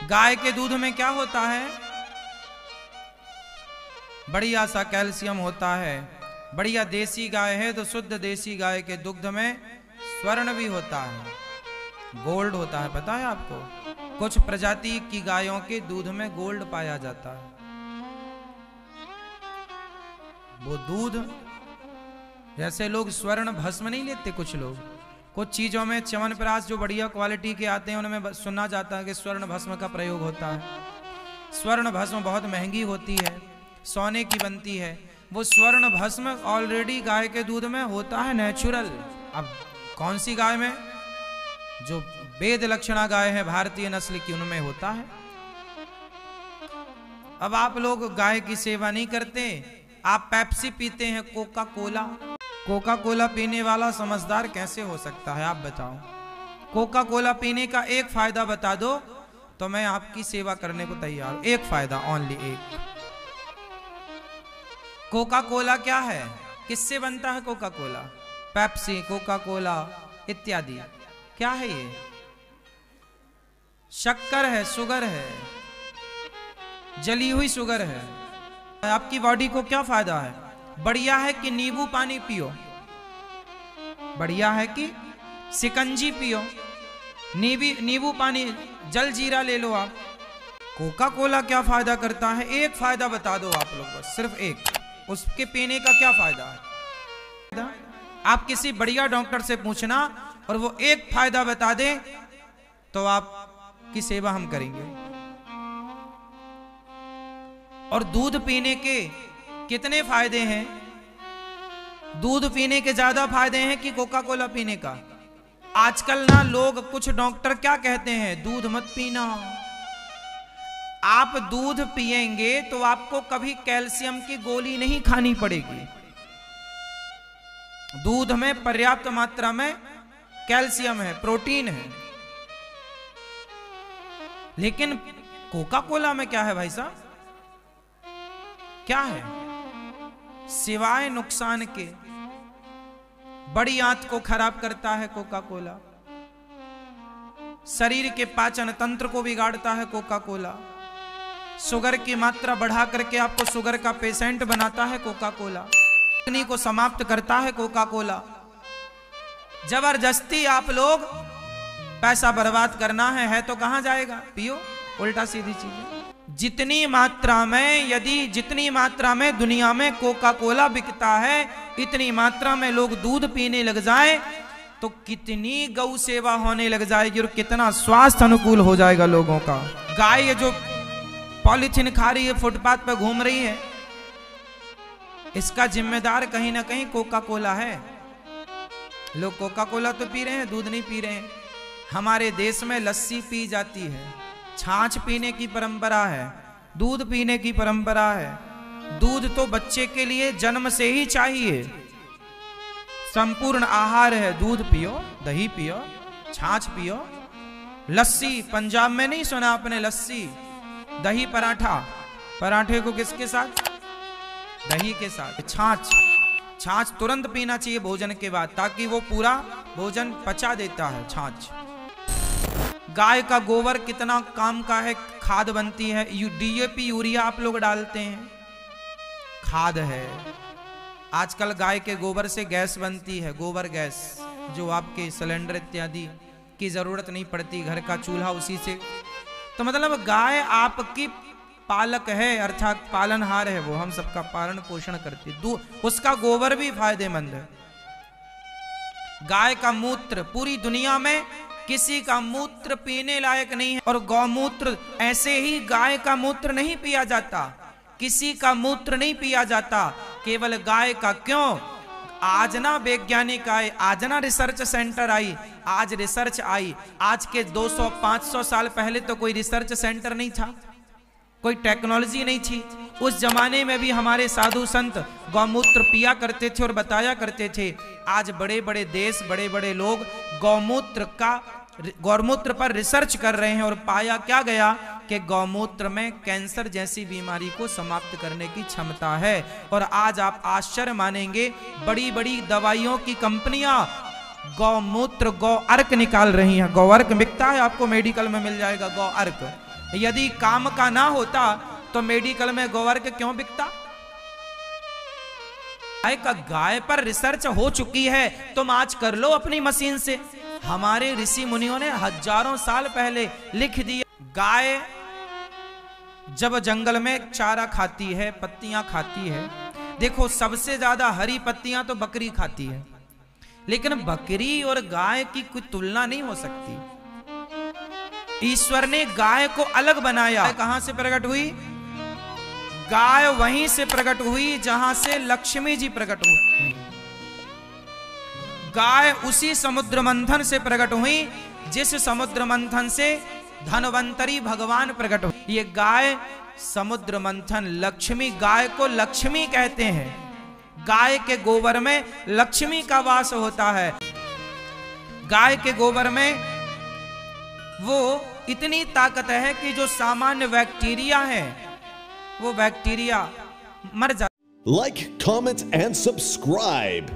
गाय के दूध में क्या होता है? बढ़िया सा कैल्शियम होता है। बढ़िया देसी गाय है तो शुद्ध देसी गाय के दुग्ध में स्वर्ण भी होता है, गोल्ड होता है। पता है आपको? कुछ प्रजाति की गायों के दूध में गोल्ड पाया जाता है। वो दूध, जैसे लोग स्वर्ण भस्म नहीं लेते, कुछ लोग कुछ चीजों में च्यवनप्राश जो बढ़िया क्वालिटी के आते हैं उनमें सुना जाता है कि स्वर्ण भस्म का प्रयोग होता है। स्वर्ण भस्म बहुत महंगी होती है, सोने की बनती है। वो स्वर्ण भस्म ऑलरेडी गाय के दूध में होता है, नेचुरल। अब कौन सी गाय में? जो वेद लक्षणा गाय है, भारतीय नस्ल की, उनमें होता है। अब आप लोग गाय की सेवा नहीं करते, आप पेप्सी पीते हैं, कोका कोला। कोका कोला पीने वाला समझदार कैसे हो सकता है, आप बताओ? कोका कोला पीने का एक फायदा बता दो तो मैं आपकी सेवा करने को तैयार हूं। एक फायदा, ओनली एक। कोका कोला क्या है? किससे बनता है Coca Cola? Pepsi, Coca Cola इत्यादि। क्या है ये? शक्कर है, शुगर है, जली हुई शुगर है। आपकी बॉडी को क्या फायदा है? बढ़िया है कि नींबू पानी पियो, बढ़िया है कि सिकंजी पियो, नींबू पानी, जल जीरा ले लो आप। कोका कोला क्या फायदा करता है? एक फायदा बता दो आप लोग, बस सिर्फ एक। उसके पीने का क्या फायदा है? आप किसी बढ़िया डॉक्टर से पूछना और वो एक फायदा बता दे तो आपकी सेवा हम करेंगे। और दूध पीने के कितने फायदे हैं? दूध पीने के ज्यादा फायदे हैं कि कोका कोला पीने का? आजकल ना लोग, कुछ डॉक्टर क्या कहते हैं, दूध मत पीना। आप दूध पिएंगे तो आपको कभी कैल्शियम की गोली नहीं खानी पड़ेगी। दूध में पर्याप्त मात्रा में कैल्शियम है, प्रोटीन है। लेकिन कोका कोला में क्या है भाई साहब? क्या है? सिवाय नुकसान के, बड़ी आंत को खराब करता है कोका कोला, शरीर के पाचन तंत्र को बिगाड़ता है कोका कोला, शुगर की मात्रा बढ़ा करके आपको शुगर का पेशेंट बनाता है कोका कोला, अग्नि को समाप्त करता है कोका कोला। जबरदस्ती आप लोग पैसा बर्बाद करना है तो कहां जाएगा? पियो, उल्टा सीधी चीजें। जितनी मात्रा में, यदि जितनी मात्रा में दुनिया में कोका कोला बिकता है, इतनी मात्रा में लोग दूध पीने लग जाए तो कितनी गौ सेवा होने लग जाएगी और कितना स्वास्थ्य अनुकूल हो जाएगा लोगों का। गाय जो पॉलीथीन खा रही है, फुटपाथ पर घूम रही है, इसका जिम्मेदार कहीं ना कहीं कोका कोला है। लोग कोका कोला तो पी रहे हैं, दूध नहीं पी रहे हैं। हमारे देश में लस्सी पी जाती है, छाछ पीने की परंपरा है, दूध पीने की परंपरा है। दूध तो बच्चे के लिए जन्म से ही चाहिए, संपूर्ण आहार है। दूध पियो, दही पियो, छाछ पियो, लस्सी। पंजाब में नहीं सुना आपने? लस्सी, दही पराठा। पराठे को किसके साथ? दही के साथ। छाछ तुरंत पीना चाहिए भोजन के बाद, ताकि वो पूरा भोजन पचा देता है छाछ। गाय का गोबर कितना काम का है, खाद बनती है। डीएपी यूरिया आप लोग डालते हैं, खाद है। आजकल गाय के गोबर से गैस बनती है, गोबर गैस, जो आपके सिलेंडर इत्यादि की जरूरत नहीं पड़ती, घर का चूल्हा उसी से। तो मतलब गाय आपकी पालक है, अर्थात पालनहार है, वो हम सबका पालन पोषण करती है। उसका गोबर भी फायदेमंद है। गाय का मूत्र, पूरी दुनिया में किसी का मूत्र पीने लायक नहीं है। और गौमूत्र, ऐसे ही गाय का मूत्र नहीं पिया जाता, किसी का मूत्र नहीं पिया जाता, केवल गाय का। क्यों? आज ना वैज्ञानिक आए, आज ना रिसर्च सेंटर आई, आज रिसर्च आई। आज के 200-500 साल पहले तो कोई रिसर्च सेंटर नहीं था, कोई टेक्नोलॉजी नहीं थी। उस जमाने में भी हमारे साधु संत गौमूत्र पिया करते थे और बताया करते थे। आज बड़े बड़े देश, बड़े बड़े लोग गौमूत्र पर रिसर्च कर रहे हैं और पाया क्या गया कि गौमूत्र में कैंसर जैसी बीमारी को समाप्त करने की क्षमता है। और आज आप आश्चर्य मानेंगे, बड़ी बड़ी दवाइयों की कंपनियां गौमूत्र, गौ अर्क निकाल रही हैं। गौ अर्क बिकता है, आपको मेडिकल में मिल जाएगा गौ अर्क। यदि काम का ना होता तो मेडिकल में गोवर्ग क्यों बिकता? गाय पर रिसर्च हो चुकी है, तुम आज कर लो अपनी मशीन से। हमारे ऋषि मुनियों ने हजारों साल पहले लिख दिया। गाय जब जंगल में चारा खाती है, पत्तियां खाती है, देखो सबसे ज्यादा हरी पत्तियां तो बकरी खाती है, लेकिन बकरी और गाय की कोई तुलना नहीं हो सकती। ईश्वर ने गाय को अलग बनाया। कहां से प्रकट हुई? गाय वहीं से प्रकट हुई जहां से लक्ष्मी जी प्रकट हुई। गाय उसी समुद्र मंथन से प्रकट हुई जिस समुद्र मंथन से धनवंतरी भगवान प्रकट हुए। ये गाय समुद्र मंथन, लक्ष्मी, गाय को लक्ष्मी कहते हैं। गाय के गोबर में लक्ष्मी का वास होता है। गाय के गोबर में वो इतनी ताकत है कि जो सामान्य बैक्टीरिया है वो बैक्टीरिया मर जाता। Like, comment and subscribe.